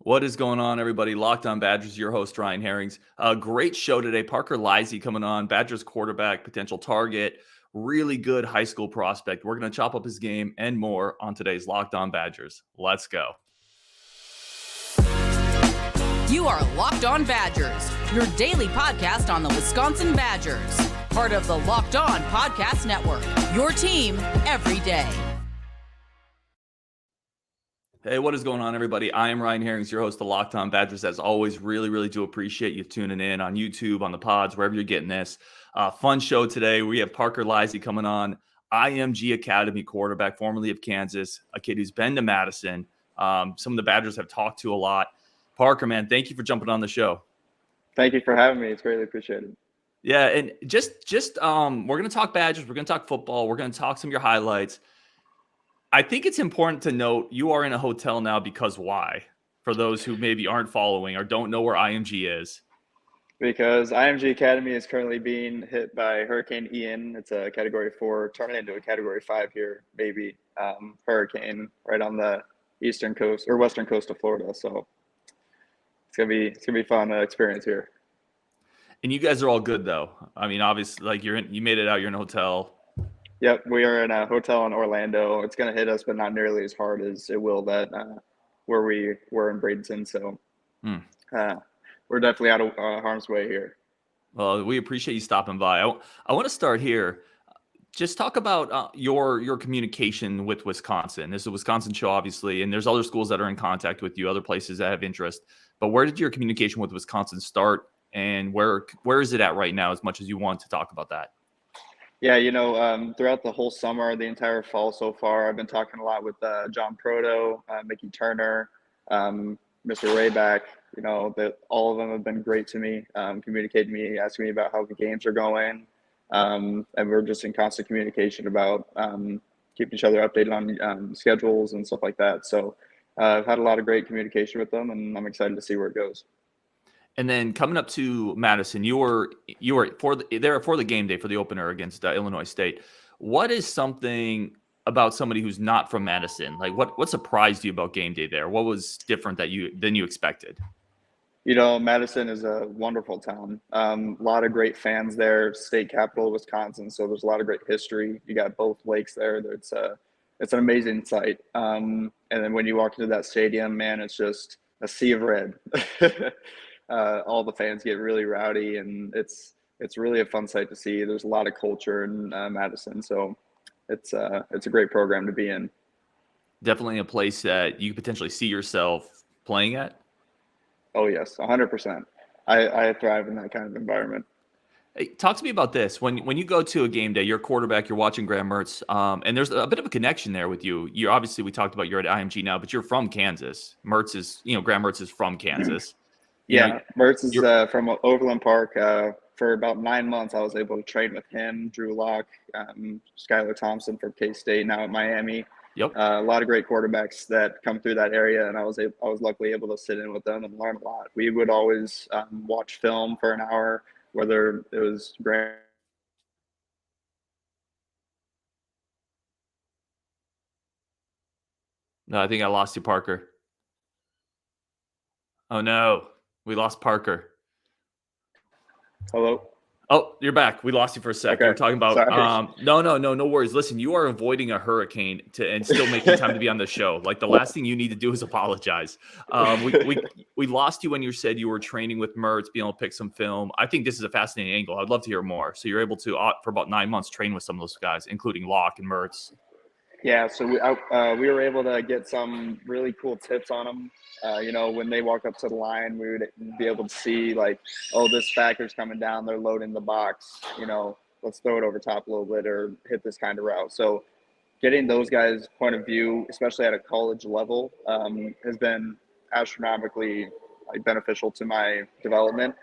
What is going on, everybody? Locked on Badgers, your host, Ryan Herrings. A great show today. Parker Leise coming on, Badgers quarterback, potential target, really good high school prospect. We're going to chop up his game and more on today's Locked on Badgers. Let's go. You are Locked on Badgers, your daily podcast on the Wisconsin Badgers. Part of the Locked on Podcast Network, your team every day. Hey, what is going on, everybody? I am Ryan Herrings, your host of Locked on Badgers. As always, really do appreciate you tuning in on YouTube, on the pods, wherever you're getting this. Fun show today. We have Parker Leise coming on, IMG Academy quarterback, formerly of Kansas, a kid who's been to Madison. Some of the Badgers have talked to a lot. Parker, man, thank you for jumping on the show. Thank you for having me. It's greatly appreciated. Yeah, and just we're going to talk Badgers. We're going to talk football. We're going to talk some of your highlights. I think it's important to note you are in a hotel now because why? For those who maybe aren't following or don't know where IMG is. Because IMG Academy is currently being hit by Hurricane Ian. It's a Category 4, turning into a Category 5 here, maybe. Hurricane right on the eastern coast or western coast of Florida. So it's gonna be fun experience here. And you guys are all good though. I mean, obviously, like you made it out. You're in a hotel. Yep, we are in a hotel in Orlando. It's going to hit us, but not nearly as hard as it will that where we were in Bradenton. So we're definitely out of harm's way here. Well, we appreciate you stopping by. I want to start here. Just talk about your communication with Wisconsin. This is a Wisconsin show, obviously, and there's other schools that are in contact with you, other places that have interest. But where did your communication with Wisconsin start, and where is it at right now, as much as you want to talk about that? Yeah, throughout the whole summer, the entire fall so far, I've been talking a lot with John Proto, Mickey Turner, Mr. Rayback. All of them have been great to me, communicating me, asking me about how the games are going. And we're just in constant communication about keeping each other updated on schedules and stuff like that. So I've had a lot of great communication with them, and I'm excited to see where it goes. And then coming up to Madison, you were there for the game day for the opener against Illinois State. What is something about somebody who's not from Madison? Like what surprised you about game day there? What was different than you expected? Madison is a wonderful town. A lot of great fans there. State capital of Wisconsin, so there's a lot of great history. You got both lakes there. It's an amazing sight. And then when you walk into that stadium, man, it's just a sea of red. All the fans get really rowdy, and it's really a fun sight to see. There's a lot of culture in Madison, so it's a great program to be in. Definitely a place that you potentially see yourself playing at. Oh yes, 100%. I thrive in that kind of environment. Hey, talk to me about this. When you go to a game day, you're a quarterback, you're watching Graham Mertz, and there's a bit of a connection there with you. You obviously, we talked about you're at IMG now, but you're from Kansas. Graham Mertz is from Kansas. Yeah, Mertz is from Overland Park. For about 9 months, I was able to train with him, Drew Lock, Skylar Thompson from K-State, now at Miami. Yep. A lot of great quarterbacks that come through that area, and I was luckily able to sit in with them and learn a lot. We would always watch film for an hour, whether it was Graham. No, I think I lost you, Parker. Oh no. We lost Parker. Hello? Oh, you're back. We lost you for a second. Okay. We're talking about no worries. Listen, you are avoiding a hurricane and still making time to be on the show. Like the last thing you need to do is apologize. We lost you when you said you were training with Mertz, being able to pick some film. I think this is a fascinating angle. I'd love to hear more. So you're able to for about 9 months train with some of those guys, including Locke and Mertz. Yeah, so we were able to get some really cool tips on them. When they walk up to the line, we would be able to see like, oh, this backer's coming down, they're loading the box. Let's throw it over top a little bit or hit this kind of route. So getting those guys' point of view, especially at a college level, has been astronomically beneficial to my development.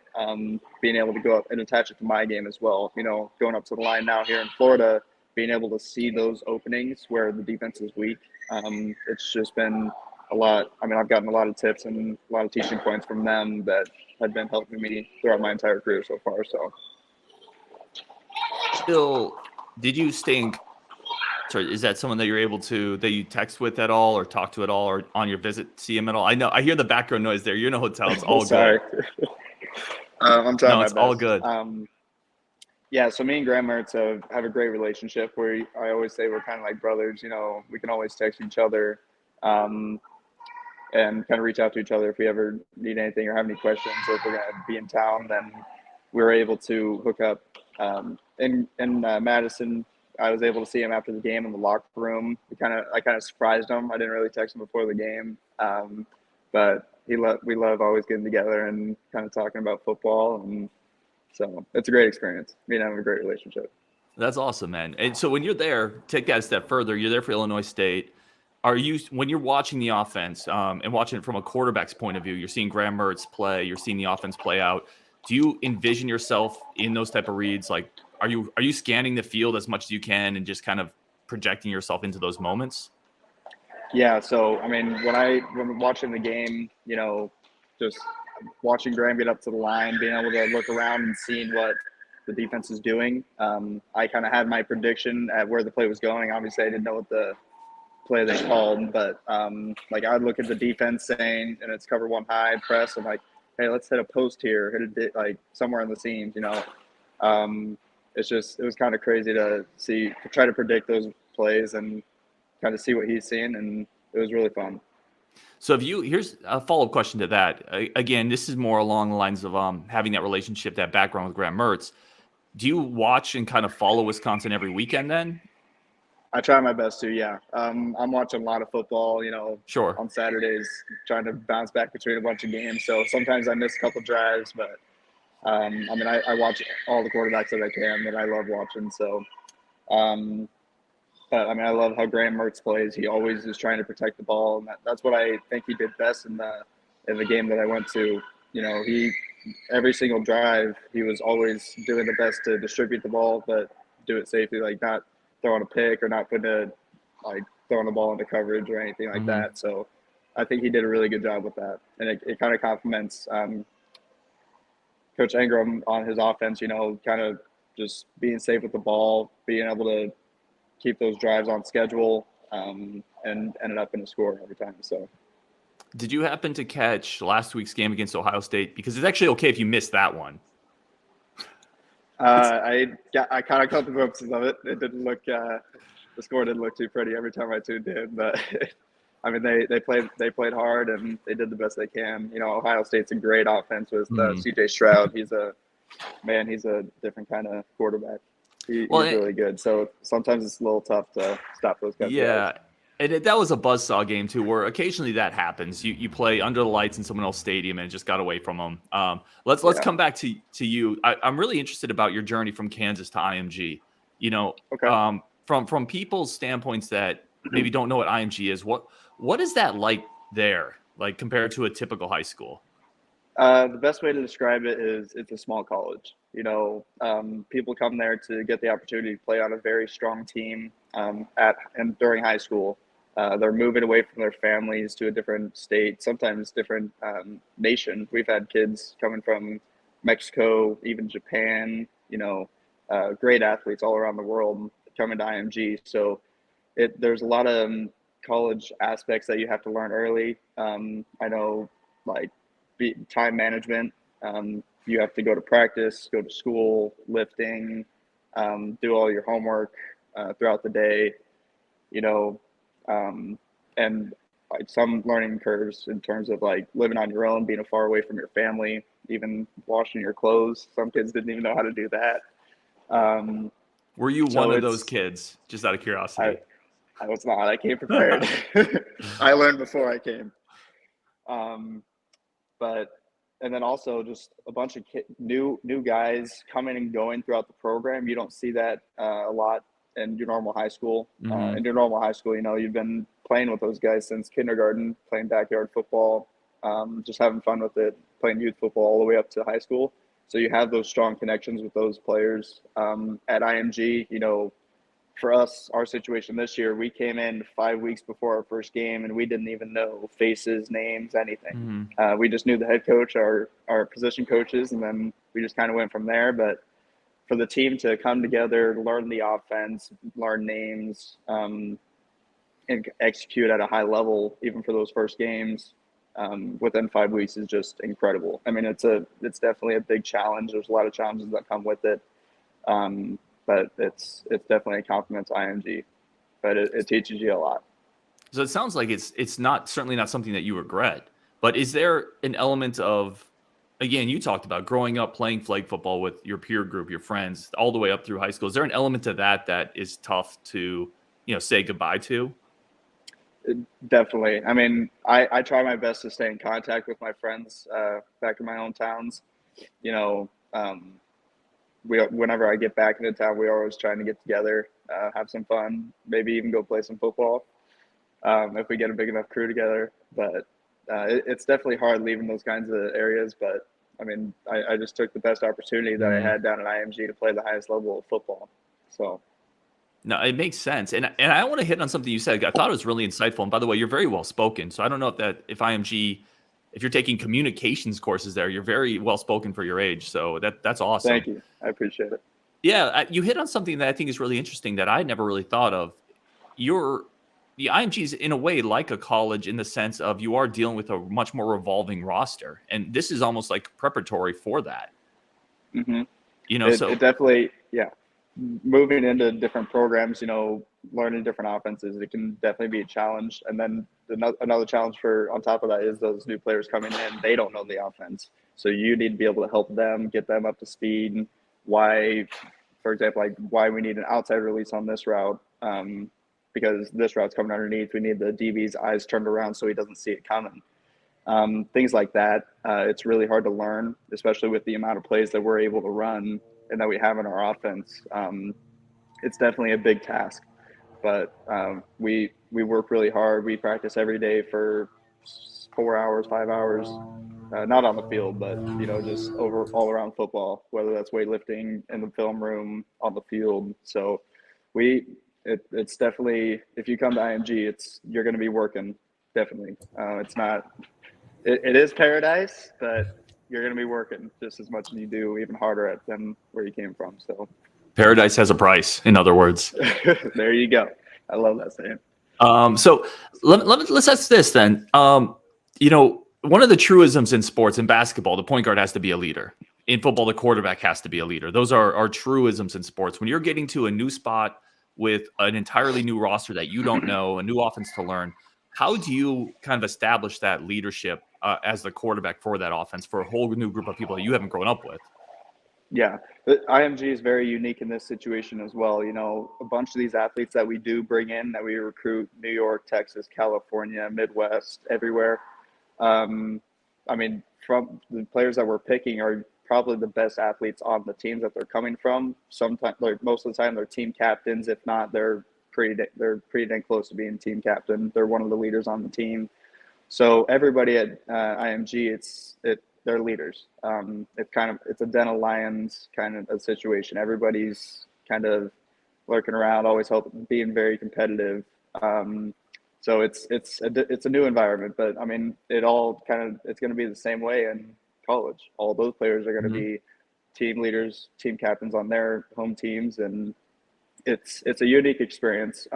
Being able to go up and attach it to my game as well. Going up to the line now here in Florida, being able to see those openings where the defense is weak. It's just been a lot. I mean, I've gotten a lot of tips and a lot of teaching points from them that have been helping me throughout my entire career so far. So still, did you stay in Or is that someone that you text with at all or talk to at all or on your visit, see him at all? I hear the background noise there. You're in a hotel. It's all Sorry. good. I'm trying No, my it's best. all good. Yeah, so me and Graham Mertz have a great relationship where I always say we're kind of like brothers. We can always text each other and kind of reach out to each other if we ever need anything or have any questions, or if we're going to be in town. Then we were able to hook up in Madison. I was able to see him after the game in the locker room. I kind of surprised him. I didn't really text him before the game, but we love always getting together and kind of talking about football, and so it's a great experience. Me and him have a great relationship. That's awesome, man. And so when you're there, take that a step further. You're there for Illinois State. When you're watching the offense and watching it from a quarterback's point of view, you're seeing Graham Mertz play, you're seeing the offense play out. Do you envision yourself in those type of reads? Like, are you scanning the field as much as you can and just kind of projecting yourself into those moments? Yeah. So, I mean, when watching the game, just watching Graham get up to the line, being able to look around and seeing what the defense is doing. I kind of had my prediction at where the play was going. Obviously, I didn't know what the play they called, but like I'd look at the defense saying, and it's cover one high press. I'm like, hey, let's hit a post here, hit it like somewhere in the seams. It was kind of crazy to try to predict those plays and kind of see what he's seeing, and it was really fun. So here's a follow-up question to that. Again, this is more along the lines of having that relationship, that background with Graham Mertz. Do you watch and kind of follow Wisconsin every weekend then? I try my best to, yeah. I'm watching a lot of football, Sure. on Saturdays, trying to bounce back between a bunch of games. So sometimes I miss a couple drives, but I watch all the quarterbacks that I can that I love watching. So, but I love how Graham Mertz plays. He always is trying to protect the ball, and that's what I think he did best in the game that I went to. Every single drive, he was always doing the best to distribute the ball, but do it safely, like not throwing a pick or not throwing the ball into coverage or anything like that. So I think he did a really good job with that. And it kind of complements Coach Ingram on his offense, kind of just being safe with the ball, being able to keep those drives on schedule, and ended up in a score every time. So. Did you happen to catch last week's game against Ohio State? Because it's actually okay if you missed that one. I kind of caught the glimpses of it. It didn't look the score didn't look too pretty every time I tuned in, but they played hard and they did the best they can. Ohio State's a great offense with CJ Stroud. He's a different kind of quarterback. He's really good. So sometimes it's a little tough to stop those guys. Yeah. And that was a buzzsaw game too, where occasionally that happens. You play under the lights in someone else's stadium and it just got away from them. Let's come back to you. I'm really interested about your journey from Kansas to IMG. Okay. From people's standpoints that maybe don't know what IMG is, what is that like there, like compared to a typical high school? The best way to describe it is it's a small college. People come there to get the opportunity to play on a very strong team during high school. They're moving away from their families to a different state, sometimes different nation. We've had kids coming from Mexico, even Japan, great athletes all around the world coming to IMG. So there's a lot of college aspects that you have to learn early. I know, like time management. You have to go to practice, go to school, lifting, do all your homework throughout the day, and some learning curves in terms of like living on your own, being far away from your family, even washing your clothes. Some kids didn't even know how to do that. Were you one of those kids, just out of curiosity? I was not. I came prepared. I learned before I came. And then also just a bunch of new guys coming and going throughout the program. You don't see that a lot in your normal high school. In your normal high school, you've been playing with those guys since kindergarten, playing backyard football, just having fun with it, playing youth football all the way up to high school. So you have those strong connections with those players. At IMG, for us, our situation this year, we came in 5 weeks before our first game, and we didn't even know faces, names, anything. We just knew the head coach, our position coaches, and then we just kind of went from there. But for the team to come together, learn the offense, learn names, and execute at a high level, even for those first games, within 5 weeks is just incredible. I mean, it's definitely a big challenge. There's a lot of challenges that come with it, but it's definitely a compliment to IMG. But it teaches you a lot. So it sounds like it's certainly not something that you regret. But is there an element of, again, you talked about growing up playing flag football with your peer group, your friends, all the way up through high school. Is there an element to that is tough to, say goodbye to? Definitely. I mean, I try my best to stay in contact with my friends back in my own towns. Whenever I get back into town, we're always trying to get together, have some fun, maybe even go play some football if we get a big enough crew together. But it's definitely hard leaving those kinds of areas. But I mean, I just took the best opportunity that I had down at IMG to play the highest level of football. So. No, it makes sense. And I want to hit on something you said. I thought it was really insightful. And by the way, you're very well spoken. So I don't know if IMG, if you're taking communications courses there, you're very well spoken for your age. So that's awesome. Thank you. I appreciate it. Yeah, you hit on something that I think is really interesting that I never really thought of. The IMG is in a way like a college in the sense of you are dealing with a much more revolving roster. And this is almost like preparatory for that. Mm-hmm. So it definitely, yeah. Moving into different programs, learning different offenses, it can definitely be a challenge. And then another challenge on top of that is those new players coming in, they don't know the offense. So you need to be able to help them, get them up to speed. Why, for example, like why we need an outside release on this route, because this route's coming underneath. We need the DB's eyes turned around so he doesn't see it coming. Things like that. It's really hard to learn, especially with the amount of plays that we're able to run and that we have in our offense. It's definitely a big task, but we work really hard. We practice every day for 4 hours, 5 hours, not on the field, but just all around football, whether that's weightlifting in the film room, on the field. So it's definitely, if you come to IMG, you're going to be working. Definitely. It is paradise, but you're going to be working just as much as you do, even harder at than where you came from. So paradise has a price, in other words. There you go. I love that saying. So let's ask this then. One of the truisms in sports, in basketball, the point guard has to be a leader. In football, the quarterback has to be a leader. Those are truisms in sports. When you're getting to a new spot with an entirely new roster that you don't know, a new offense to learn, how do you kind of establish that leadership as the quarterback for that offense for a whole new group of people that you haven't grown up with? Yeah, the IMG is very unique in this situation as well. A bunch of these athletes that we do bring in, that we recruit, New York, Texas, California, Midwest, everywhere. From the players that we're picking are probably the best athletes on the teams that they're coming from. Sometimes, most of the time, they're team captains. If not, they're pretty dang close to being team captain. They're one of the leaders on the team. So everybody at IMG, they're leaders. It's a den of lions kind of a situation. Everybody's kind of lurking around, always being very competitive. So it's a new environment, but I mean, it's going to be the same way in college. All those players are going to be team leaders, team captains on their home teams, and it's a unique experience.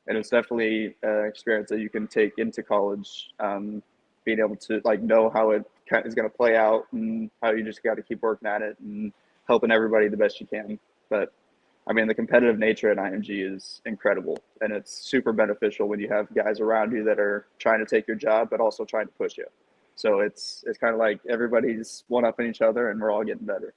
And it's definitely an experience that you can take into college, being able to know how it is going to play out and how you just got to keep working at it and helping everybody the best you can. But I mean, the competitive nature at IMG is incredible, and it's super beneficial when you have guys around you that are trying to take your job, but also trying to push you. So it's kind of like everybody's one-upping each other, and we're all getting better.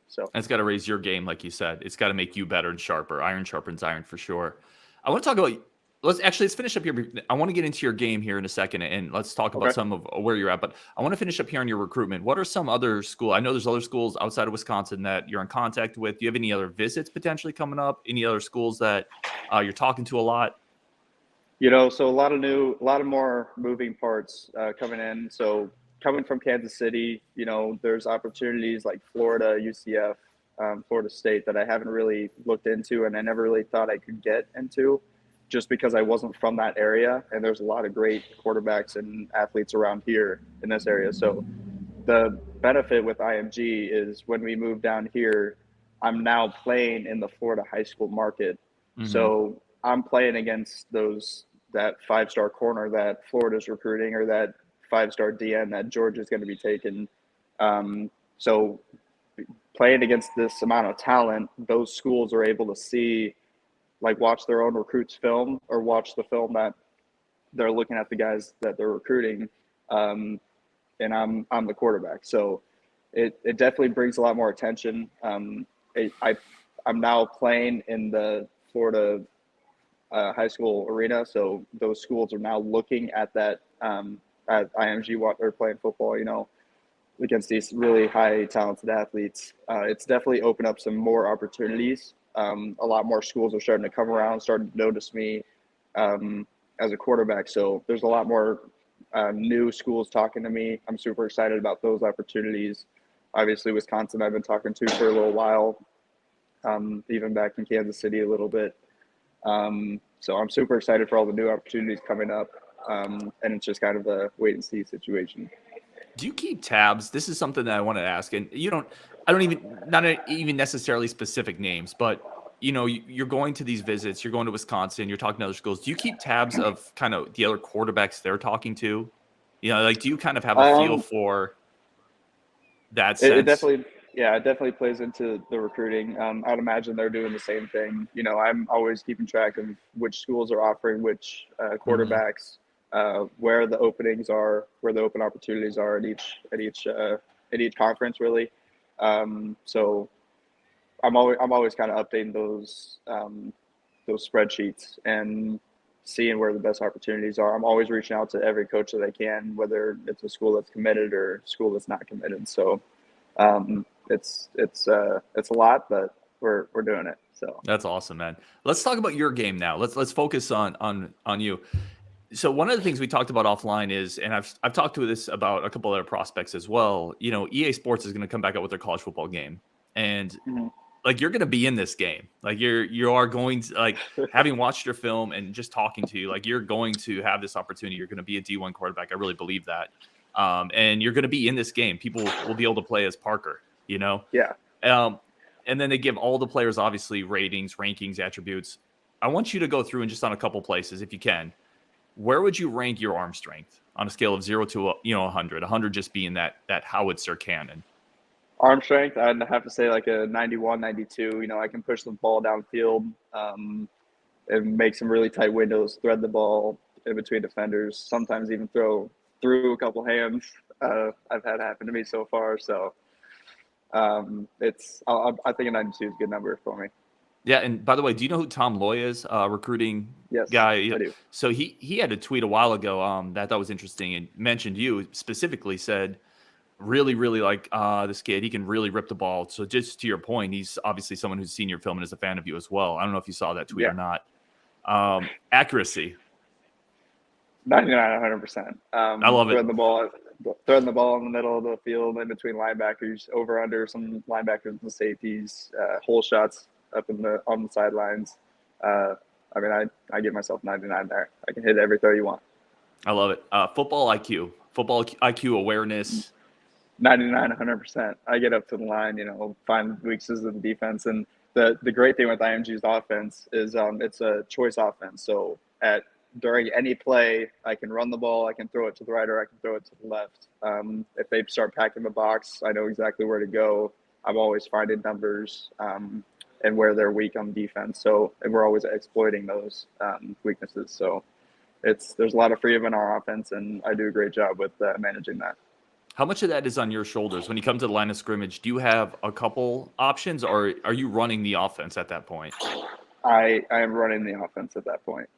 So it's got to raise your game, like you said. It's got to make you better and sharper. Iron sharpens iron for sure. I want to talk about. Let's finish up here. I want to get into your game here in a second, and let's talk about some of where you're at. But I want to finish up here on your recruitment. What are some other schools? I know there's other schools outside of Wisconsin that you're in contact with. Do you have any other visits potentially coming up? Any other schools that you're talking to a lot? So a lot of more moving parts coming in. So coming from Kansas City, there's opportunities like Florida, UCF, Florida State that I haven't really looked into, and I never really thought I could get into, just because I wasn't from that area. And there's a lot of great quarterbacks and athletes around here in this area. So the benefit with IMG is when we move down here, I'm now playing in the Florida high school market. Mm-hmm. So I'm playing against that 5-star corner that Florida's recruiting, or that 5-star DN that Georgia's going to be taking. So playing against this amount of talent, those schools are able to see, like, watch their own recruits film, or watch the film that they're looking at the guys that they're recruiting. And I'm the quarterback. So it definitely brings a lot more attention. I'm now playing in the Florida high school arena, so those schools are now looking at that, at IMG while they're playing football, against these really high talented athletes. It's definitely opened up some more opportunities. A lot more schools are starting to come around, starting to notice me as a quarterback. So there's a lot more new schools talking to me. I'm super excited about those opportunities. Obviously, Wisconsin I've been talking to for a little while, even back in Kansas City a little bit. So I'm super excited for all the new opportunities coming up, and it's just kind of a wait and see situation. Do you keep tabs? This is something that I want to ask, and not even necessarily specific names, but you're going to these visits, you're going to Wisconsin, you're talking to other schools. Do you keep tabs of kind of the other quarterbacks they're talking to? Like, do you kind of have a feel for that sense? It definitely plays into the recruiting. I'd imagine they're doing the same thing. I'm always keeping track of which schools are offering which quarterbacks, where the openings are, where the open opportunities are at each conference, really. So I'm always kind of updating those spreadsheets and seeing where the best opportunities are. I'm always reaching out to every coach that I can, whether it's a school that's committed or a school that's not committed. So it's a lot, but we're doing it. So that's awesome, man. Let's talk about your game now. Let's focus on you. So one of the things we talked about offline is, and I've talked to this about a couple other prospects as well. EA Sports is going to come back out with their college football game, and like, you're going to be in this game. Like, you are going to, like, having watched your film and just talking to you, like, you're going to have this opportunity. You're going to be a D1 quarterback. I really believe that. And you're going to be in this game. People will be able to play as Parker, Yeah. And then they give all the players, obviously, ratings, rankings, attributes. I want you to go through and just on a couple places, if you can. Where would you rank your arm strength on a scale of 0 to 100? 100 just being that howitzer cannon. Arm strength, I'd have to say like a 91, 92. I can push the ball downfield, and make some really tight windows, thread the ball in between defenders, sometimes even throw through a couple hands. I've had happen to me so far. So I think a 92 is a good number for me. Yeah, and by the way, do you know who Tom Loy is? Recruiting guy. I do. So he had a tweet a while ago that I thought was interesting and mentioned you specifically. Said really, really like this kid. He can really rip the ball. So just to your point, he's obviously someone who's seen your film and is a fan of you as well. I don't know if you saw that tweet or not. Accuracy. 99, 100%. I love it. Throwing the ball in the middle of the field, in between linebackers, over under some linebackers and safeties, hole shots up on the sidelines. I give myself 99 there. I can hit every throw you want. I love it. Football IQ awareness. 99, 100%. I get up to the line, find weaknesses of the defense. And the great thing with IMG's offense is it's a choice offense. So during any play, I can run the ball, I can throw it to the right, or I can throw it to the left. If they start packing the box, I know exactly where to go. I'm always finding numbers and where they're weak on defense. And we're always exploiting those weaknesses. So there's a lot of freedom in our offense, and I do a great job with managing that. How much of that is on your shoulders when you come to the line of scrimmage? Do you have a couple options, or are you running the offense at that point? I am running the offense at that point.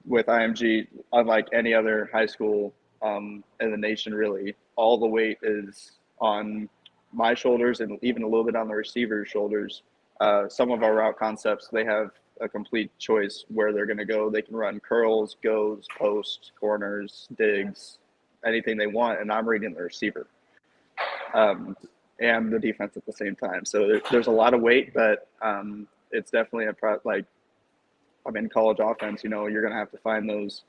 With IMG, unlike any other high school in the nation, really, all the weight is on my shoulders and even a little bit on the receiver's shoulders. Some of our route concepts, they have a complete choice where they're going to go. They can run curls, goes, posts, corners, digs, anything they want, and I'm reading the receiver and the defense at the same time. So there's a lot of weight, but it's definitely in college offense, you're going to have to find those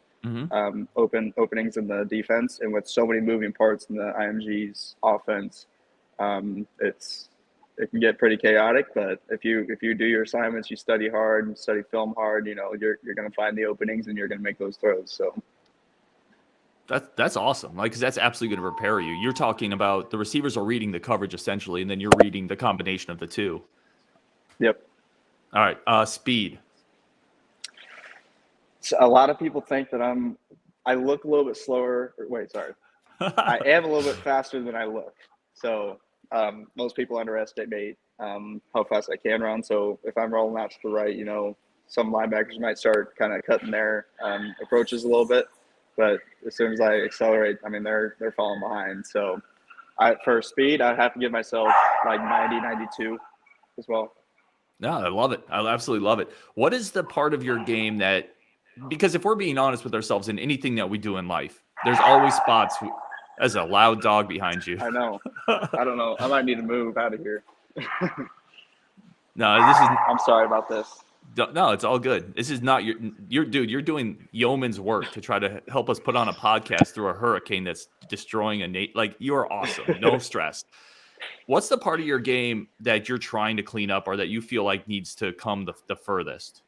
openings in the defense. And with so many moving parts in the IMG's offense, it's it can get pretty chaotic. But if you do your assignments, you study hard and study film hard, you know, you're going to find the openings and you're going to make those throws. So That's awesome. Like, because that's absolutely going to prepare you. You're talking about the receivers are reading the coverage essentially, and then you're reading the combination of the two. yep. All right. Speed. So a lot of people think that I look a little bit slower. Wait, sorry. I am a little bit faster than I look. So most people underestimate how fast I can run. So if I'm rolling out to the right, you know, some linebackers might start kind of cutting their approaches a little bit. But as soon as I accelerate, I mean, they're falling behind. So for speed, I'd have to give myself like 90, 92 as well. No, I love it. I absolutely love it. What is the part of your game that, because if we're being honest with ourselves in anything that we do in life, there's always spots. There's a loud dog behind you. I know. I don't know. I might need to move out of here. No, I'm sorry about this. No, it's all good. This is not your dude. You're doing yeoman's work to try to help us put on a podcast through a hurricane that's destroying like you are awesome. No stress. What's the part of your game that you're trying to clean up or that you feel like needs to come the furthest?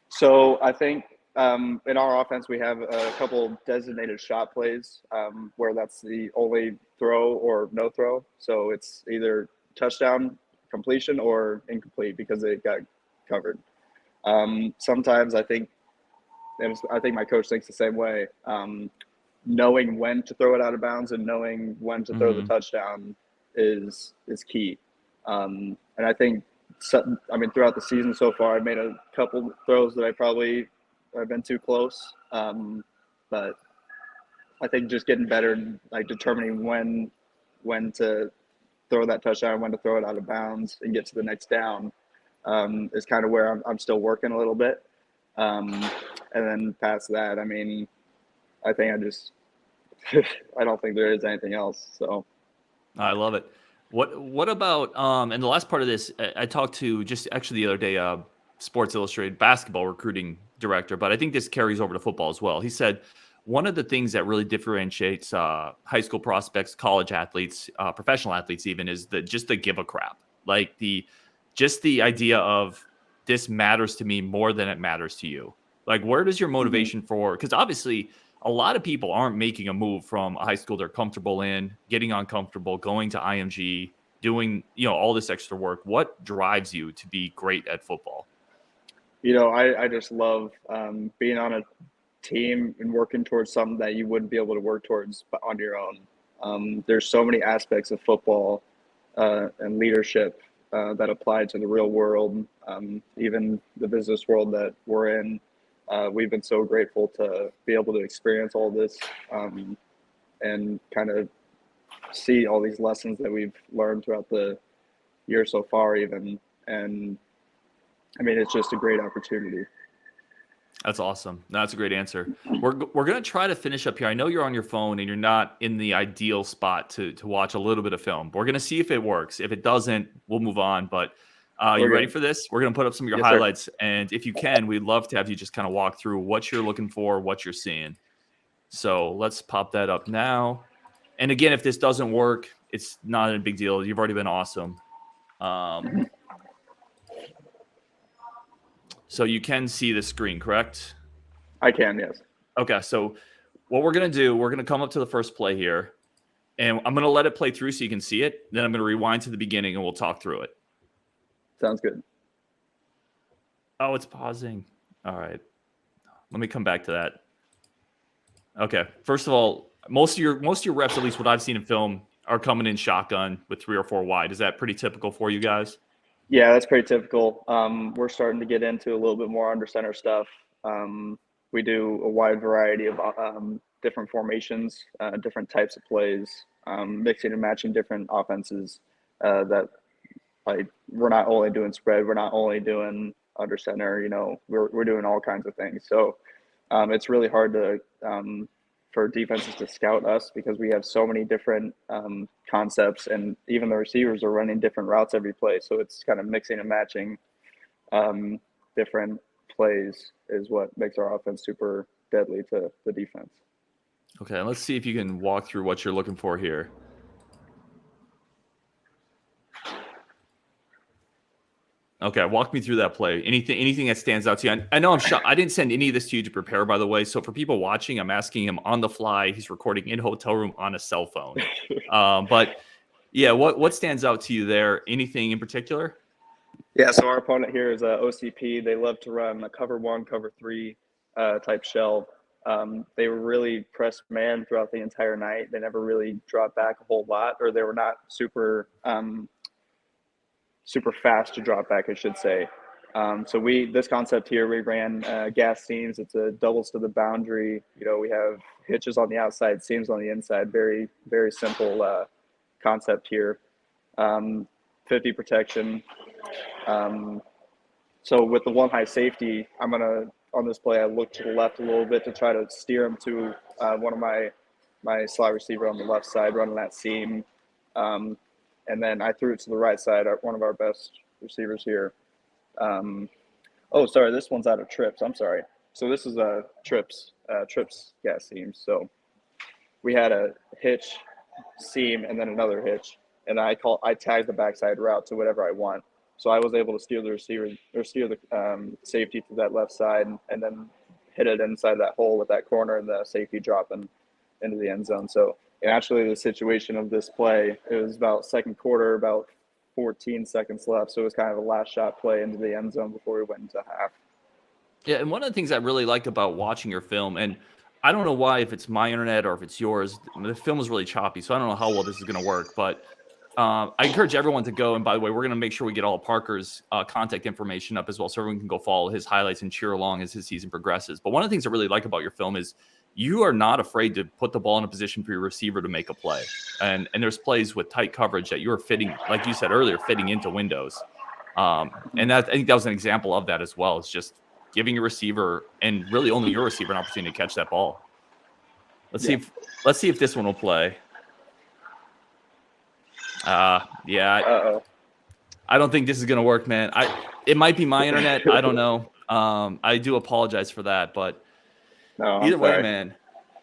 So I think in our offense, we have a couple designated shot plays where that's the only throw or no throw. So it's either touchdown, completion, or incomplete because it got covered. Sometimes I think my coach thinks the same way. Knowing when to throw it out of bounds and knowing when to throw the touchdown is key. And I think, throughout the season so far, I've made a couple throws that I've been too close. But I think just getting better, like determining when to throw that touchdown, when to throw it out of bounds and get to the next down is kind of where I'm still working a little bit. And then past that, I mean, I think I don't think there is anything else. So I love it. What about and the last part of this, I talked to just actually the other day, Sports Illustrated basketball recruiting director, but I think this carries over to football as well. He said one of the things that really differentiates high school prospects, college athletes, professional athletes even, is just the give a crap. Like the idea of this matters to me more than it matters to you. Like, where does your motivation for, because obviously a lot of people aren't making a move from a high school they're comfortable in, getting uncomfortable, going to IMG, doing, all this extra work. What drives you to be great at football? I just love being on a team and working towards something that you wouldn't be able to work towards on your own. There's so many aspects of football and leadership that apply to the real world, even the business world that we're in. We've been so grateful to be able to experience all this and kind of see all these lessons that we've learned throughout the year so far even. And I mean, it's just a great opportunity. That's awesome. No, that's a great answer. We're going to try to finish up here. I know you're on your phone and you're not in the ideal spot to watch a little bit of film. We're going to see if it works. If it doesn't, we'll move on. But you ready for this? We're going to put up some of your highlights. Sir. And if you can, we'd love to have you just kind of walk through what you're looking for, what you're seeing. So let's pop that up now. And again, if this doesn't work, it's not a big deal. You've already been awesome. So you can see the screen, correct? I can, yes. Okay, so what we're going to do, we're going to come up to the first play here, and I'm going to let it play through so you can see it. Then I'm going to rewind to the beginning, and we'll talk through it. Sounds good. Oh, it's pausing. All right. Let me come back to that. Okay, first of all, most of your reps, at least what I've seen in film, are coming in shotgun with 3 or 4 wide. Is that pretty typical for you guys? Yeah, that's pretty typical. We're starting to get into a little bit more under center stuff. We do a wide variety of different formations, different types of plays, mixing and matching different offenses that like we're not only doing spread, we're not only doing under center, we're doing all kinds of things. So it's really hard to for defenses to scout us because we have so many different concepts, and even the receivers are running different routes every play. So it's kind of mixing and matching different plays is what makes our offense super deadly to the defense. Okay, let's see if you can walk through what you're looking for here. Okay, walk me through that play. Anything that stands out to you? I know I'm shocked. I didn't send any of this to you to prepare, by the way. So for people watching, I'm asking him on the fly. He's recording in hotel room on a cell phone. But yeah, what stands out to you there? Anything in particular? Yeah, so our opponent here is OCP. They love to run a cover 1, cover 3 type shell. They were really pressed man throughout the entire night. They never really dropped back a whole lot, or they were not super fast to drop back, I should say. So this concept here, we ran gas seams. It's a doubles to the boundary. We have hitches on the outside, seams on the inside. Very, very simple concept here. 50 protection. So with the one high safety, on this play, I look to the left a little bit to try to steer him to one of my slot receiver on the left side, running that seam. And then I threw it to the right side, one of our best receivers here. Sorry, this one's out of trips. I'm sorry. So this is a trips gas seam. So we had a hitch, seam, and then another hitch. And I tagged the backside route to whatever I want. So I was able to steer the receiver or steer the safety to that left side and then hit it inside that hole with that corner and the safety dropping into the end zone. So actually the situation of this play, it was about second quarter, about 14 seconds left. So it was kind of a last shot play into the end zone before we went into half. Yeah, and one of the things I really like about watching your film, and I don't know why, if it's my internet or if it's yours, the film is really choppy, so I don't know how well this is going to work, but I encourage everyone to go. And by the way, we're going to make sure we get all Parker's contact information up as well, so everyone can go follow his highlights and cheer along as his season progresses. But one of the things I really like about your film is you are not afraid to put the ball in a position for your receiver to make a play. And there's plays with tight coverage that you're fitting, like you said earlier, fitting into windows. And I think that was an example of that as well. It's just giving your receiver, and really only your receiver, an opportunity to catch that ball. Let's see if this one will play. I don't think this is gonna work, man. It might be my internet. I don't know. I do apologize for that, but either way, man.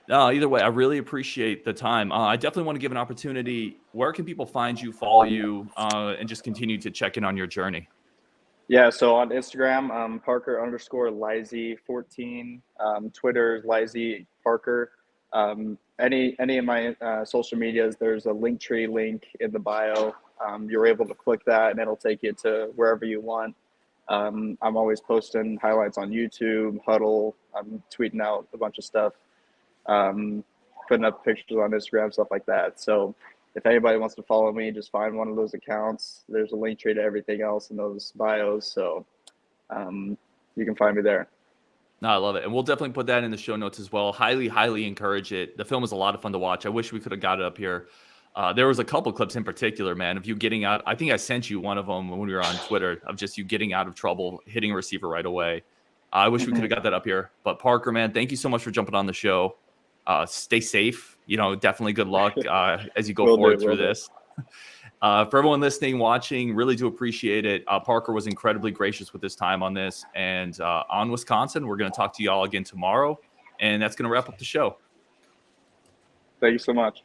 No, either way, I really appreciate the time. I definitely want to give an opportunity. Where can people find you, follow you, and just continue to check in on your journey? Yeah, so on Instagram, Parker_Leise 14. Twitter, Leise Parker. Any of my social medias, there's a Linktree link in the bio. You're able to click that and it'll take you to wherever you want. I'm always posting highlights on YouTube, Huddle. I'm tweeting out a bunch of stuff, putting up pictures on Instagram, stuff like that. So if anybody wants to follow me, just find one of those accounts. There's a link tree to everything else in those bios. So you can find me there. No, I love it. And we'll definitely put that in the show notes as well. Highly, highly encourage it. The film is a lot of fun to watch. I wish we could have got it up here. There was a couple clips in particular, man, of you getting out. I think I sent you one of them when we were on Twitter, of just you getting out of trouble, hitting a receiver right away. I wish we could have got that up here. But Parker, man, thank you so much for jumping on the show. Stay safe. Definitely good luck as you go forward through this. For everyone listening, watching, really do appreciate it. Parker was incredibly gracious with his time on this. And on Wisconsin, we're going to talk to you all again tomorrow. And that's going to wrap up the show. Thank you so much.